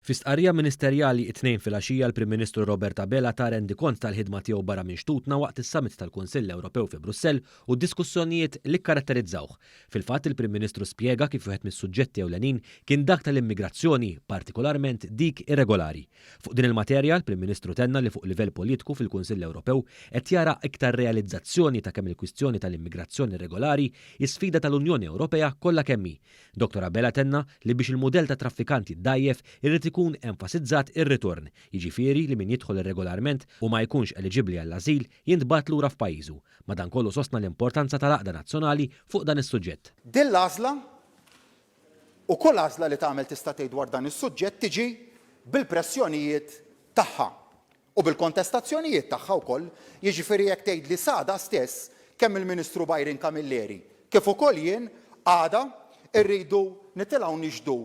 Fi stqarrija ministerjali it-tnejn filgħaxija l-Prim Ministru Robert Abela ta' rendikont tal-ħidma tiegħu barra minn Xtutna waqt is-Summit tal-Kunsill Ewropew fi Brussell u d-diskussjonijiet li kkaratterizzawh. Fil-fatt il-Prim Ministru spjega kif wieħed mis-suġġetti ewlenin kien dak tal-immigrazzjoni, partikolarment dik irregolari. Fuq din il-materja l-Prim Ministru tenna li fuq livell politiku fil-Kunsill Ewropew qed jara iktar realizzazzjoni ta' kemm il-kwistjoni tal-immigrazzjoni irregolari is-sfida tal-Unjoni Ewropea kollha kemm hi. Dr. Abela tenna li biex il-mudell ta' traffikanti ddajjef irrid ikun enfasizzat ir-ritorn, jiġifieri li min jidħol irregolarment u ma jkunx eliġibbli għall-ażil jintbagħat lura f'pajjiżu. Madankollu sostna l-importanza tal-għaqda nazzjonali fuq dan is-suġġett. Din l-għażla u kull għażla li tagħmel tista' tgħid dwar dan is-suġġett tiġi bil-pressjonijiet tagħha u bil-kontestazzjonijiet tagħha wkoll, jiġifieri jekk tgħid li sada stess kemm il-Ministru Byron Camilleri kif ukoll jien għada rridu nitilgħu nixdu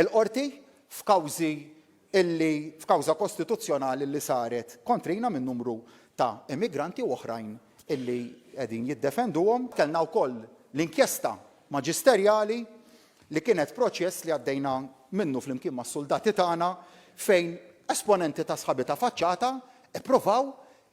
l-qorti f'kawża kostituzzjonali li saret kontrina minn numru ta' immigranti u oħrajn illi qegħdin jiddefenduhom. Kellna wkoll l-inkjesta maġisterjali li kienet proċess li għaddejna minnu flimkien mas-soldati tagħna fejn esponenti ta' sħabi ta' faċċata ippruvaw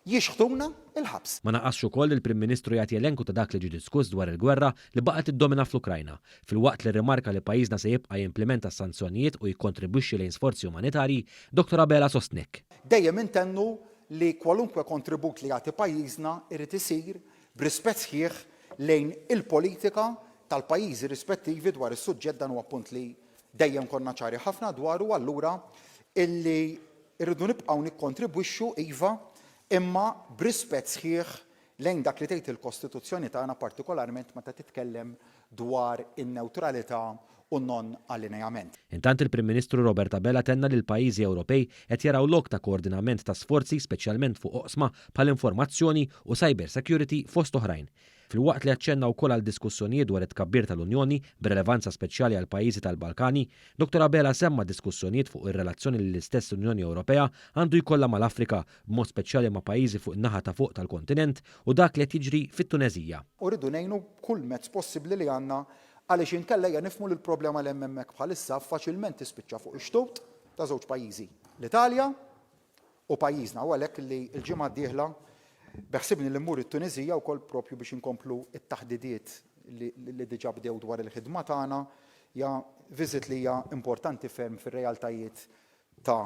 jixħtuna il-ħabs. Ma naqasx ukoll il-Prim Ministru jagħti elenku ta' dak li ġie diskuss dwar il-gwerra li baqgħet iddomina fl-Ukrajna, filwaqt li rimarka li pajjiżna se jibqa' jimplementa s-sanzjonijiet u jikkontribwixxi lejn sforzi umanitarji, Dr. Abela sostnek. Dejjem intennu li kwalunkwe kontribut li jagħti pajjiżna irid isir b'rispett sħiħ lejn il-politika tal-pajjiżi rispettivi dwar is-suġġett dan huwa punt li dejjem konna ċari ħafna dwaru allura illi rridu nibqgħu nikkontribwixxu iva imma b'rispett sħiħ lejn dak li tgħid il-Kostituzzjoni tagħna partikolarment meta titkellem dwar in-newtralità u non-allineament. Intant il-Prim Ministru Robert Abela tenna li l-pajjiżi Ewropej qed jaraw lok ta' koordinament ta' sforzi speċjalment fuq oqsma bħall-informazzjoni u cyber security fost oħrajn. Filwaqt li aċċenna wkoll għal diskussjonijiet dwar it-tkabbir tal-Unjoni b'relevanza speċjali għal pajjiżi tal-Balkani, Dr. Abela semma diskussjonijiet fuq ir-relazzjoni li l-istess Unjoni Ewropea għandu jkollha mal-Afrika b'mod speċjali ma' pajjiżi fuq in-naħa ta' fuq tal-kontinent u dak li qed jiġri fit-Tunezija. U rridu ngħinu kull mezz possibbli li għandna għaliex inkella nifhmu li l-problema li hemm hemmhekk bħalissa faċilment tispiċċa fuq ix-xtut ta' żewġ pajjiżi, l-Italja u pajjiżna u għalhekk li l-ġimgħa d-dieħla beħsibni li mmur it-Tunizija wkoll propju biex inkomplu it-taħdidiet li diġà bdew dwar il-ħidma tagħna hija viżit li hija importanti ferm fir-realtajiet ta'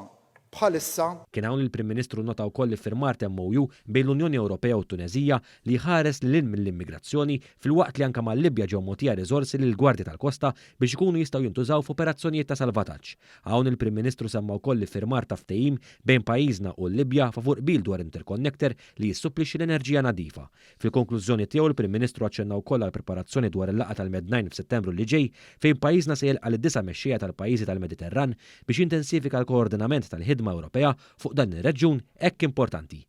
bħalissa. Kien hawn il-Prim Ministru nota wkoll iffirmar MOU bejn l-Unjoni Ewropea u t-Tunezija li ħares lil mill-immigrazzjoni filwaqt li anke mal-Libja ġew mogħtija riżorsi lil gwardji tal-kosta biex ikunu jistgħu jintużaw f'operazzjonijiet ta' salvataġġ. Hawn il-Prim Ministru semma wkoll iffirmar ta' ftehim bejn pajjiżna u l-Libja favur qbil dwar interconnector li jissupplixxi l-enerġija nadifa. Fil-konklużjoni tiegħu il-Prim Ministru aċċenna wkoll għall preparazzjoni dwar il-laqgħa tal-Med9 f'Settembru li ġej fejn pajjiżna se jilqa' lid-9 mexxejja tal-pajjiżi tal-Mediterran biex jintensifika l-koordinament tal-ħidma Ewropea fuq dan ir-reġjun hekk importanti.